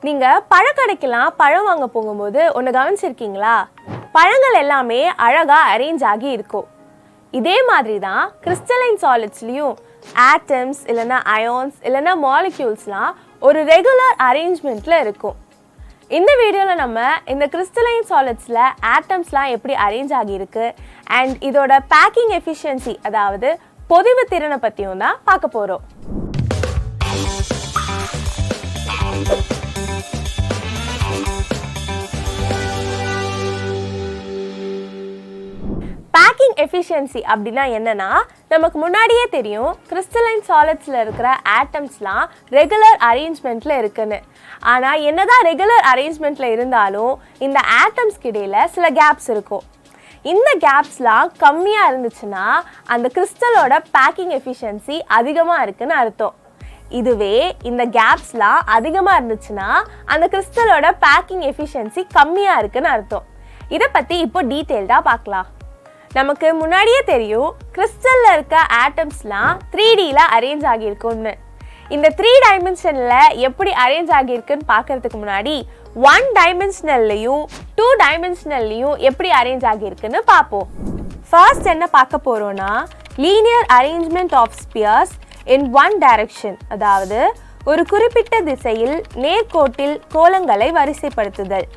நீங்கள் பழக்கடைக்கெல்லாம் பழம் வாங்க போகும்போது ஒன்று கவனிச்சிருக்கீங்களா? பழங்கள் எல்லாமே அழகாக அரேஞ்ச் ஆகி இருக்கும். இதே மாதிரி தான் கிறிஸ்டலைன் சாலிட்ஸ்லேயும் ஆட்டம்ஸ் இல்லைன்னா அயான்ஸ் இல்லைன்னா மாலிக்யூல்ஸ்லாம் ஒரு ரெகுலர் அரேஞ்ச்மெண்ட்டில் இருக்கும். இந்த வீடியோவில் நம்ம இந்த கிறிஸ்டலைன் சாலிட்ஸில் ஆட்டம்ஸ்லாம் எப்படி அரேஞ்ச் ஆகியிருக்கு அண்ட் இதோட பேக்கிங் எஃபிஷியன்சி, அதாவது பொதிவு திறனை பற்றியும் தான் பார்க்க போகிறோம். பேக்கிங் எஃபிஷியன்சி அப்படின்னா என்னன்னா, நமக்கு முன்னாடியே தெரியும் கிறிஸ்டலைன் சாலிட்ஸில் இருக்கிற ஆட்டம்ஸ்லாம் ரெகுலர் அரேஞ்ச்மெண்ட்டில் இருக்குன்னு. ஆனால் என்னதான் ரெகுலர் அரேஞ்ச்மெண்ட்டில் இருந்தாலும் இந்த ஆட்டம்ஸ்க்கு இடையில் சில கேப்ஸ் இருக்கும். இந்த கேப்ஸ்லாம் கம்மியாக இருந்துச்சுன்னா அந்த கிறிஸ்டலோட பேக்கிங் எஃபிஷியன்சி அதிகமாக இருக்குன்னு அர்த்தம். இதுவே இந்த கேப்ஸ்லாம் அதிகமாக இருந்துச்சுன்னா அந்த கிறிஸ்டலோட பேக்கிங் எஃபிஷியன்சி கம்மியாக இருக்குன்னு அர்த்தம். இதை பற்றி இப்போ டீட்டெயில்டாக பார்க்கலாம். நமக்கு முன்னாடியே தெரியும் கிறிஸ்டலில் இருக்க ஆட்டம்ஸ்லாம் 3Dயில் அரேஞ்ச் ஆகியிருக்குன்னு. இந்த 3 டைமென்ஷனில் எப்படி அரேஞ்ச் ஆகியிருக்குன்னு பார்க்கறதுக்கு முன்னாடி 1 டைமென்ஷனல்லையும் 2 டைமென்ஷனல்லையும் எப்படி அரேஞ்ச் ஆகியிருக்குன்னு பார்ப்போம். ஃபர்ஸ்ட் என்ன பார்க்க போகிறோன்னா, linear arrangement of spheres in 1 direction, அதாவது ஒரு குறிப்பிட்ட திசையில் நேர்கோட்டில் கோளங்களை வரிசைப்படுத்துதல்.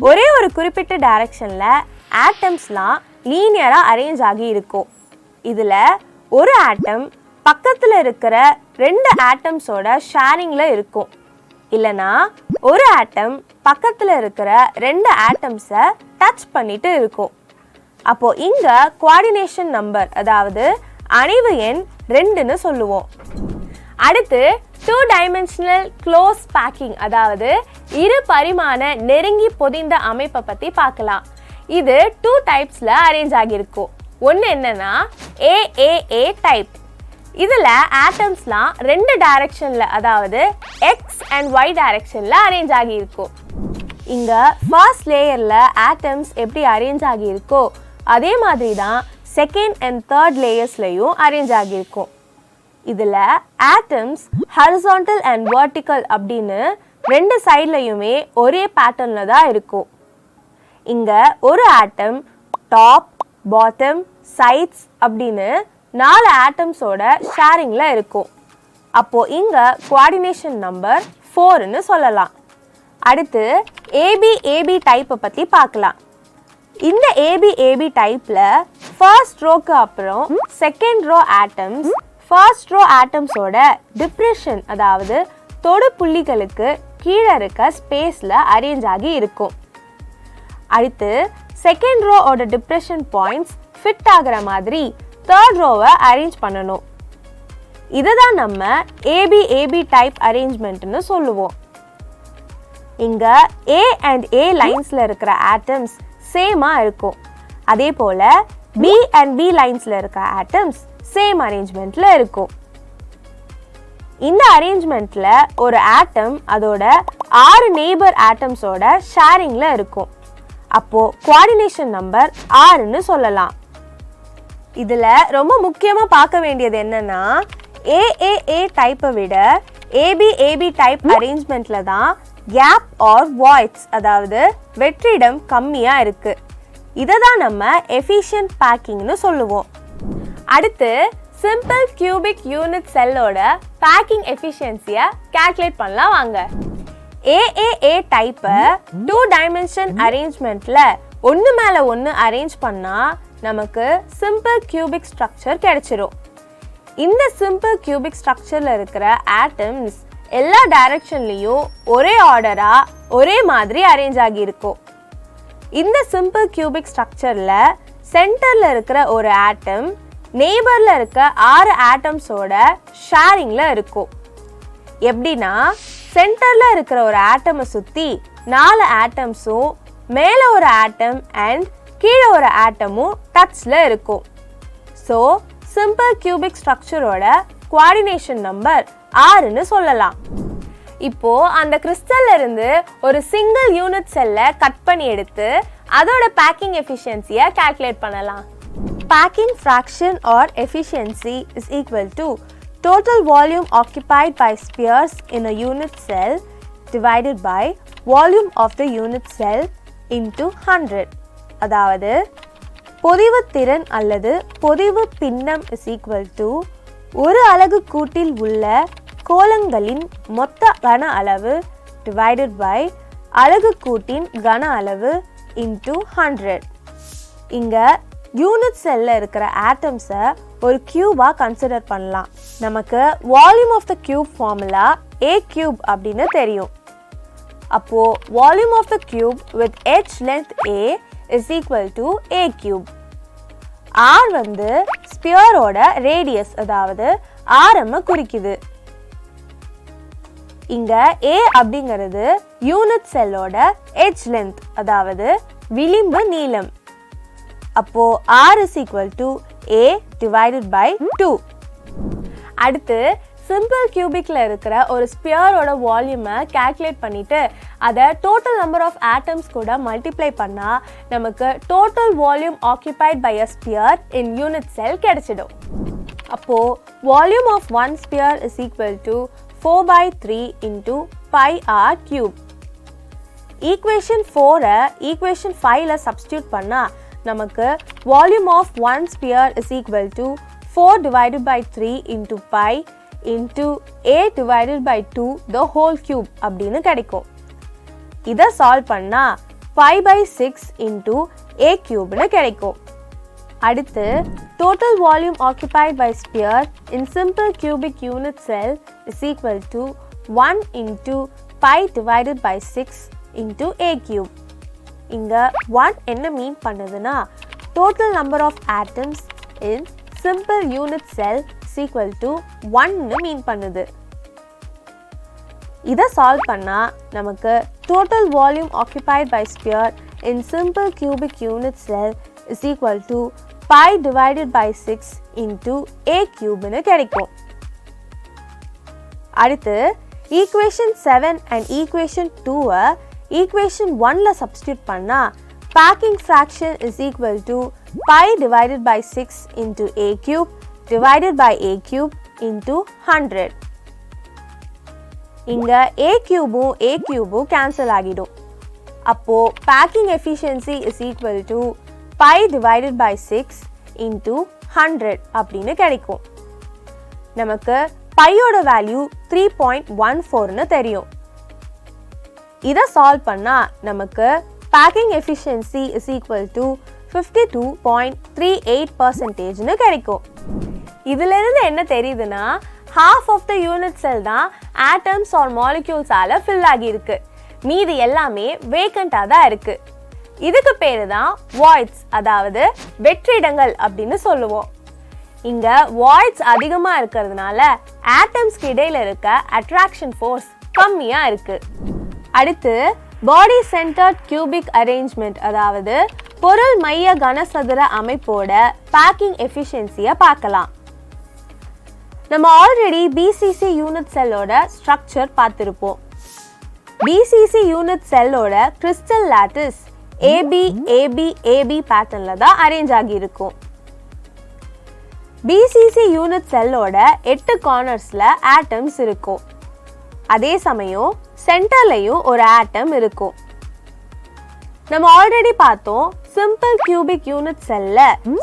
ஒரே ஒரு குறிப்பிட்ட டைரக்ஷனில் ஆட்டம்ஸ்லாம் லீனியராக அரேஞ்ச் ஆகி இருக்கும். இதில் ஒரு ஆட்டம் பக்கத்தில் இருக்கிற 2 ஆட்டம்ஸோட ஷேரிங்கில் இருக்கும். இல்லைனா ஒரு ஆட்டம் பக்கத்தில் இருக்கிற 2 ஆட்டம்ஸை டச் பண்ணிட்டு இருக்கும். அப்போது இங்கே குவார்டினேஷன் நம்பர், அதாவது அணைவு எண் 2ன்னு சொல்லுவோம். அடுத்து 2 டைமென்ஷனல் க்ளோஸ் பேக்கிங், அதாவது 2 பரிமாண நெருங்கி பொதிந்த அமைப்பை பற்றி பார்க்கலாம். இது 2 டைப்ஸில் அரேஞ்ச் ஆகியிருக்கும். ஒன்று என்னன்னா AAA டைப். இதில் ஆட்டம்ஸ்லாம் 2 டைரக்ஷனில், அதாவது எக்ஸ் அண்ட் ஒய் டைரக்ஷனில் அரேஞ்ச் ஆகியிருக்கும். இங்கே ஃபர்ஸ்ட் லேயரில் ஆட்டம்ஸ் எப்படி அரேஞ்ச் ஆகியிருக்கோ அதே மாதிரி தான் செகண்ட் அண்ட் தேர்ட் லேயர்ஸ்லையும் அரேஞ்ச் ஆகியிருக்கும். இதில் ஆட்டம்ஸ் ஹரிசாண்டல் அண்ட் வெர்டிக்கல் அப்படின்னு 2 சைட்லையுமே ஒரே பேட்டர்னில் தான் இருக்கும். இங்கே ஒரு ஆட்டம் டாப், பாட்டம், சைட்ஸ் அப்படின்னு 4 ஆட்டம்ஸோட ஷேரிங்கில் இருக்கும். அப்போது இங்கே குவார்டினேஷன் நம்பர் 4ன்னு சொல்லலாம். அடுத்து ABAB டைப்பை பற்றி பார்க்கலாம். இந்த ABAB டைப்பில் ஃபர்ஸ்ட் ரோக்கு அப்புறம் second row atoms first row ஆட்டம்ஸோட டிப்ரெஷன், அதாவது தொடு புள்ளிகளுக்கு கீழே இருக்க ஸ்பேஸில் அரேஞ்ச் ஆகி இருக்கும். அடுத்து செகண்ட் ரோவோட டிப்ரெஷன் பாயிண்ட்ஸ் ஃபிட் ஆகிற மாதிரி தேர்ட் ரோவை அரேஞ்ச் பண்ணணும். இதை தான் நம்ம ABAB டைப் அரேஞ்ச்மெண்ட்னு சொல்லுவோம். இங்கே A அண்ட் A லைன்ஸில் இருக்கிற ஆட்டம்ஸ் சேமாக இருக்கும். அதே போல் B அண்ட் B லைன்ஸில் இருக்கிற ஆட்டம்ஸ் சேம் அரேஞ்ச்மெண்ட்டில் இருக்கும். இந்த அரேஞ்ச்மெண்ட்டில் ஒரு ஆட்டம் அதோட 6 நெய்பர் ஆட்டம்ஸோட ஷேரிங்கில் இருக்கும். அப்போது குவார்டினேஷன் நம்பர் 6ன்னு சொல்லலாம். இதில் ரொம்ப முக்கியமாக பார்க்க வேண்டியது என்னென்னா, AAA டைப்பை விட ABAB டைப் அரேஞ்ச்மெண்ட்டில் தான் கேப் ஆர் வாய்ட்ஸ், அதாவது வெற்றிடம் கம்மியாக இருக்குது. இதை தான் நம்ம எஃபிஷியன்ட் பேக்கிங்னு சொல்லுவோம். அடுத்து சிம்பிள் கியூபிக் யூனிட் செல்லோட பேக்கிங் எஃபிஷியன்சியை கால்குலேட் பண்ணலாம் வாங்க. AAA டைப்பை 2 டைமென்ஷன் அரேஞ்ச்மெண்ட்டில் ஒன்று மேலே ஒன்று அரேஞ்ச் பண்ணால் நமக்கு சிம்பிள் கியூபிக் ஸ்ட்ரக்சர் கிடைச்சிரும். இந்த சிம்பிள் கியூபிக் ஸ்ட்ரக்சரில் இருக்கிற ஆட்டம்ஸ் எல்லா டைரக்ஷன்லேயும் ஒரே ஆர்டராக ஒரே மாதிரி அரேஞ்ச் ஆகியிருக்கும். இந்த சிம்பிள் கியூபிக் ஸ்ட்ரக்சரில் சென்டரில் இருக்கிற ஒரு ஆட்டம் நெய்பரில் இருக்க 6 ஆட்டம்ஸோட ஷேரிங்கில் இருக்கும். எப்படின்னா, சென்டரில் இருக்கிற ஒரு ஆட்டமை சுற்றி 4 ஆட்டம்ஸும் மேலே ஒரு ஆட்டம் அண்ட் கீழே ஒரு ஆட்டமும் டச்சில் இருக்கும். ஸோ சிம்பிள் கியூபிக் ஸ்ட்ரக்சரோட குவார்டினேஷன் நம்பர் 6ன்னு சொல்லலாம். இப்போது அந்த கிறிஸ்டல்ல இருந்து ஒரு சிங்கிள் யூனிட் செல்லை கட் பண்ணி எடுத்து அதோட பேக்கிங் எஃபிஷியன்சியை கால்குலேட் பண்ணலாம். Packing fraction or efficiency is equal to total volume occupied by spheres in a unit cell divided by volume of the unit cell into 100. அதாவது பொதிவு திறன் அல்லது பொதிவு பின்னம் is equal to ஒரு அலகு கூட்டில் உள்ள கோளங்களின் மொத்த கன அளவு divided by அலகு கூட்டின் கன அளவு into 100. இங்க யூனிட் செல்ல இருக்கிற ஆட்டம்ஸை ஒரு கியூபா கன்சிடர் பண்ணலாம். நமக்கு volume of the cube formula a cube அப்படின்னு தெரியும். அப்போ volume of the cube with h length a is equal to a cube. r வந்து ஸ்பியரோட ரேடியஸ் அதாவது ஆரம் குறிக்குது. இங்க a அப்படிங்கிறது யூனிட் செல்லோட h length அதாவது விளிம்பு நீளம். அப்போ r is equal to a divided by 2. அடுத்து சிம்பிள் கியூபிக்ல இருக்கிற ஒரு ஸ்பியரோட வால்யூமை கால்குலேட் பண்ணிட்டு அதை டோட்டல் நம்பர் ஆஃப் ஆட்டம்ஸ் கூட மல்டிப்ளை பண்ணா நமக்கு total volume occupied by a sphere in unit cell கிடைச்சிடும். அப்போ volume of one sphere is equal to 4/3 into pi r cube. Equation 4 equation 5ல சப்ஸ்டியூட் பண்ணா நமக்கு volume of one sphere is equal to 4 divided by 3 into pi into a divided by 2 the whole cube அப்படின்னு கிடைக்கும். இதை solve பண்ணா pi/6 into a cubeன்னு கிடைக்கும். அடுத்து total volume occupied by sphere in simple cubic unit cell is equal to 1 into pi divided by 6 into a cube. இங்க 1 என்ன மீன் பண்ணுதுன்னா total number of atoms in simple unit cell is equal to 1 மீன் பண்ணுது. இதை solve பண்ணா நமக்கு total volume occupied by sphere in simple cubic unit cell is equal to pi divided by 6 into a cubeன்னு கிடைக்கும். அடுத்து equation 7 and equation 2 equation 1ல substitute பண்ணா packing fraction is equal to pi divided by 6 into a cube divided by a cube into 100. இங்க a cubeம் a cubeம் cancel ஆகிடும். அப்போ packing efficiency is equal to pi divided by 6 into 100 அப்படின்னு கிடைக்கும். நமக்கு பையோட value 3.14ன்னு தெரியும். இதை சால்வ் பண்ணா நமக்கு packing efficiency is equal to 52.38%ன்னு கிடைக்கும். இதிலிருந்து என்ன தெரியுதுன்னா half of the unit cell தான் atoms or molecules ஆல fill ஆகியிருக்கு. மீதி எல்லாமே வேக்கண்டா தான் இருக்கு. இதுக்கு பேரு தான் voids அதாவது வெற்றிடங்கள் அப்படின்னு சொல்லுவோம். இங்க voids அதிகமா இருக்கிறதுனால ஆட்டம்ஸ்க்கு இடையில இருக்க attraction force கம்மியா இருக்கு. அடுத்து body centered cubic arrangement அதாவது பொருள் மைய கனசதுர அமைப்போட பேக்கிங் எஃபிஷியன்சியை பார்க்கலாம். நம்ம ஆல்ரெடி BCC யூனிட் செல்லோட ஸ்ட்ரக்சர் பார்த்திருப்போம். BCC யூனிட் செல்லோட crystal lattice AB AB AB பேட்டர்ன்ல தான் அரேஞ்ச் ஆகியிருக்கும். BCC யூனிட் செல்லோட 8 கார்னர்ஸ்ல ஆட்டம்ஸ் இருக்கும். அதே சமயம் சென்டர்லயும் ஒரு ஆட்டம் இருக்கும். நம்ம ஆல்ரெடி பார்த்தோம் சிம்பிள் கியூபிக் யூனிட் செல்ல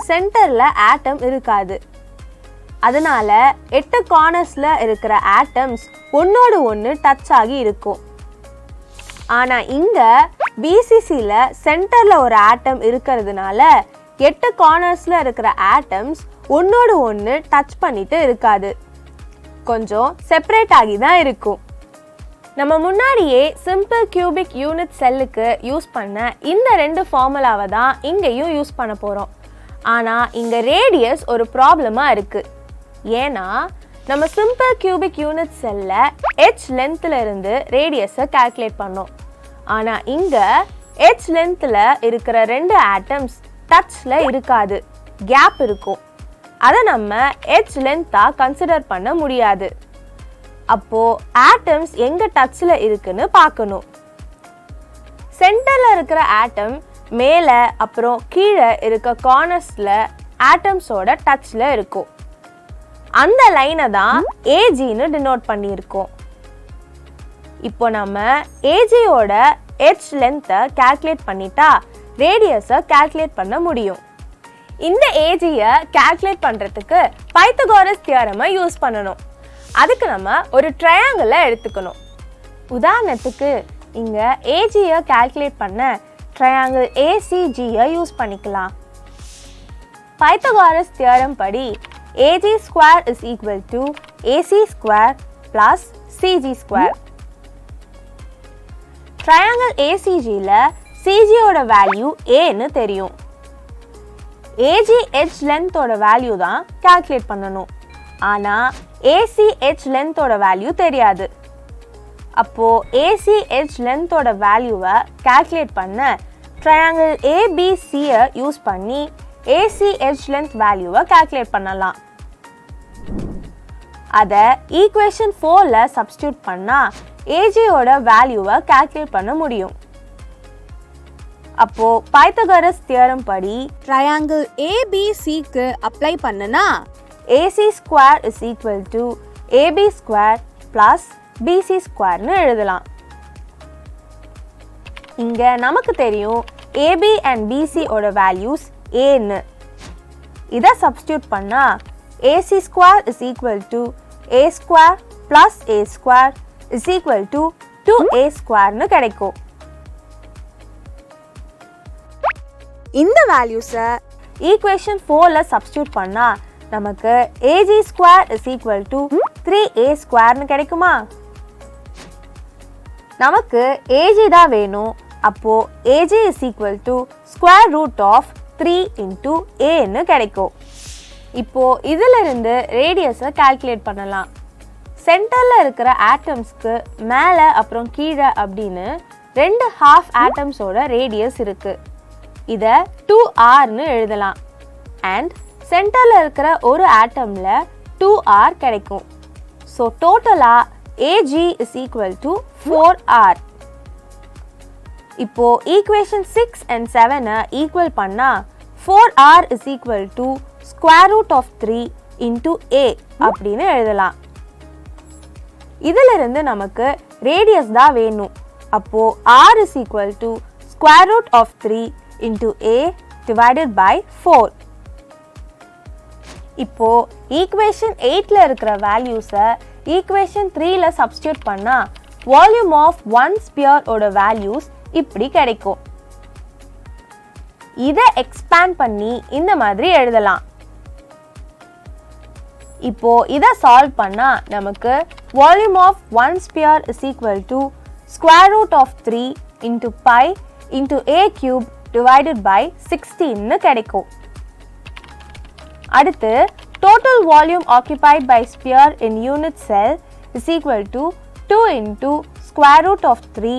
சென்டர்ல ஆட்டம் இருக்காது. அதனால 8 கார்னர்ஸ்ல இருக்கிற ஆட்டம்ஸ் ஒன்னோடு ஒன்று டச் ஆகி இருக்கும். ஆனா இங்க BCCல சென்டர்ல ஒரு ஆட்டம் இருக்கிறதுனால 8 கார்னர்ஸ்ல இருக்கிற ஆட்டம்ஸ் ஒன்னோடு ஒன்று டச் பண்ணிட்டு இருக்காது. கொஞ்சம் செப்பரேட் ஆகி தான் இருக்கும். நம்ம முன்னாடியே சிம்பிள் கியூபிக் யூனிட் செல்லுக்கு யூஸ் பண்ண இந்த 2 ஃபார்முலாவை தான் இங்கேயும் யூஸ் பண்ண போகிறோம். ஆனால் இங்கே ரேடியஸ் ஒரு ப்ராப்ளமாக இருக்குது. ஏன்னா நம்ம சிம்பிள் கியூபிக் யூனிட் செல்லில் h லென்த்தில் இருந்து ரேடியஸை கால்குலேட் பண்ணோம். ஆனால் இங்கே h லென்த்தில் இருக்கிற 2 ஆட்டம்ஸ் டச்சில் இருக்காது, கேப் இருக்கும். அதை நம்ம h லென்த்தாக கன்சிடர் பண்ண முடியாது. அப்போ ஆட்டம்ஸ் எங்க டச்ல இருக்குன்னு பார்க்கணும். சென்டர்ல இருக்கிற ஆட்டம் மேல அப்புறம் கீழே இருக்க கார்னர்ஸ்ல ஆட்டம்ஸோட டச்ல இருக்கும். அந்த லைனை தான் AGன்னு டினோட் பண்ணியிருக்கோம். இப்போ நம்ம ஏஜியோட எட்ஜ் லென்த்தை கால்குலேட் பண்ணிட்டா ரேடியஸை கால்குலேட் பண்ண முடியும். இந்த ஏஜியை கால்குலேட் பண்ணுறதுக்கு பைத்தகோரஸ் தியரமை யூஸ் பண்ணணும். அதுக்கு நம்ம ஒரு ட்ரையாங்கிளை எடுத்துக்கணும். உதாரணத்துக்கு இங்கே ஏஜியை கால்குலேட் பண்ண ட்ரையாங்கிள் ஏசிஜியை யூஸ் பண்ணிக்கலாம். பைத்தகோரஸ் தியரம் படி AG square is equal to AC square plus CG square. Triangle ACGல CG ஓட வேல்யூ Aன்னு தெரியும். AG edge length ஓட வேல்யூ தான் கால்குலேட் பண்ணணும். ஆனா AC edge length ஓட வேல்யூ தெரியாது. அப்போ AC edge length ஓட வேல்யூவை கால்குலேட் பண்ண ட்ரையாங்கிள் ABCயை யூஸ் பண்ணி AC edge length வேல்யூவை கால்குலேட் பண்ணலாம். அதை ஈக்குவேஷன் 4ல சப்ஸ்டியூட் பண்ணா AGயோட வேல்யூவை கால்குலேட் பண்ண முடியும். அப்போ பைத்தகோரஸ் தியரம் படி ட்ரையாங்கிள் ABCக்கு அப்ளை பண்ணனா AC square is equal to AB square plus BC squareனு எழுதலாம். இங்க நமக்கு தெரியும் AB and BC ஓட வேல்யூஸ் Aன்னு. இதை சப்ஸ்டியூட் பண்ணா AC square is equal to A square plus A square is equal to 2A squareனு கிடைக்கும். இந்த வேல்யூஸை ஈக்குவேஷன் 4ல சப்ஸ்டியூட் பண்ணா நமக்கு AG square is equal to 3A squareனு கிடைக்குமா? நமக்கு AG தான் வேணும். அப்போ AG is equal to square root of 3 into Aன்னு கிடைக்கும். இப்போ இதிலிருந்து ரேடியஸை கால்குலேட் பண்ணலாம். சென்டரில் இருக்கிற ஆட்டம்ஸ்க்கு மேலே அப்புறம் கீழே அப்படின்னு 2 ஹாஃப் ஆட்டம்ஸோட ரேடியஸ் இருக்கு. இதை 2Rன்னு எழுதலாம். அண்ட் சென்டரில் இருக்கிற ஒரு ஆட்டமில் 2R கிடைக்கும். ஸோ டோட்டலாக AG is equal to 4R. இப்போ ஈக்குவேஷன் 6 and 7 ஈக்குவல் பண்ணா 4R is equal to square root of 3 into A அப்படின்னு எழுதலாம். இதிலிருந்து நமக்கு ரேடியஸ் தான் வேணும். அப்போ R is equal to square root of 3 into A divided by 4. இப்போ ஈக்குவேஷன் 8ல இருக்கிற வேல்யூஸை ஈக்குவேஷன் 3ல சப்ஸ்டியூட் பண்ணா வால்யூம் ஆஃப் ஒன் ஸ்பியர் ஓட வேல்யூஸ் இப்படி கிடைக்கும். இதை எக்ஸ்பேண்ட் பண்ணி இந்த மாதிரி எழுதலாம். இப்போ இதை சால்வ் பண்ணா நமக்கு volume of one sphere is equal to square root of 3 into pi into A cube divided by 16னு கிடைக்கும். அடுத்து total volume occupied by sphere in unit cell is equal to 2 into square root of 3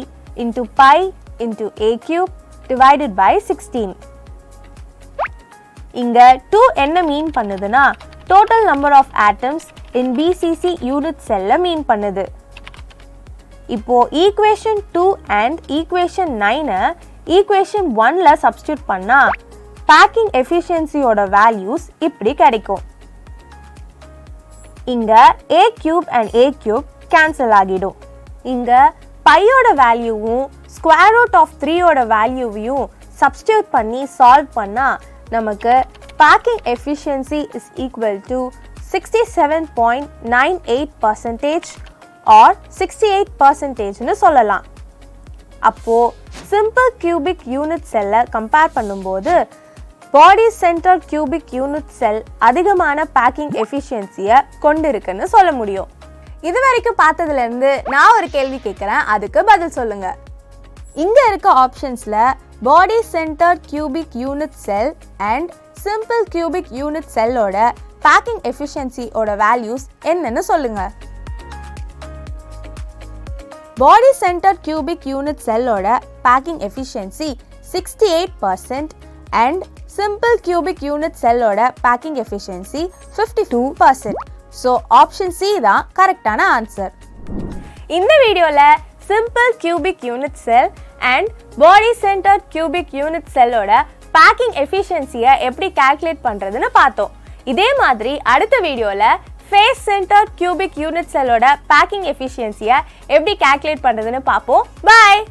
into pi into A cube divided by 16. இங்க 2 என்ன மீன் பண்ணுதுன்னா total number of atoms in BCC unit cell மீன் பண்ணுது. இப்போ equation 2 and equation 9 equation 1ல substitute பண்ணா packing efficiency ஓட values இப்படி கிடைக்கும். இங்க A cube and A cube cancel ஆகிடும். இங்க பையோட வேல்யூவும் ஸ்கொயர் ரூட் ஆஃப் 3 ஓட வேல்யூவையும் சப்ஸ்டியூட் பண்ணி சால்வ் பண்ணா நமக்கு packing efficiency is equal to 67.98% or 68%ன்னு சொல்லலாம். அப்போ சிம்பிள் கியூபிக் யூனிட் செல்லை கம்பேர் பண்ணும்போது body centre cubic unit cell அதிகமான பேக்கிங் எஃபிஷியன்சியை கொண்டிருக்குன்னு சொல்ல முடியும். இது வரைக்கும் பார்த்ததுலேருந்து நான் ஒரு கேள்வி கேட்குறேன், அதுக்கு பதில் சொல்லுங்க. இங்கே இருக்க ஆப்ஷன்ஸில் body centre cubic unit cell and simple cubic unit செல்லோட பேக்கிங் எஃபிஷியன்சியோட வேல்யூஸ் என்னன்னு சொல்லுங்க. பாடி சென்டர் கியூபிக் யூனிட் செல்லோட packing efficiency 68% and simple cubic unit செல்லோட packing efficiency 52%. So option C தான் கரெக்டான ஆன்சர். இந்த வீடியோவில் simple cubic unit cell and body centre cubic unit செல்லோட பேக்கிங் எஃபிஷியன்சியை எப்படி கால்குலேட் பண்ணுறதுன்னு பார்த்தோம். இதே மாதிரி அடுத்த வீடியோவில் ஃபேஸ் சென்டர் கியூபிக் யூனிட் செல்லோட பேக்கிங் எஃபிஷியன்சியை எப்படி கால்குலேட் பண்ணுறதுன்னு பார்ப்போம். பாய்.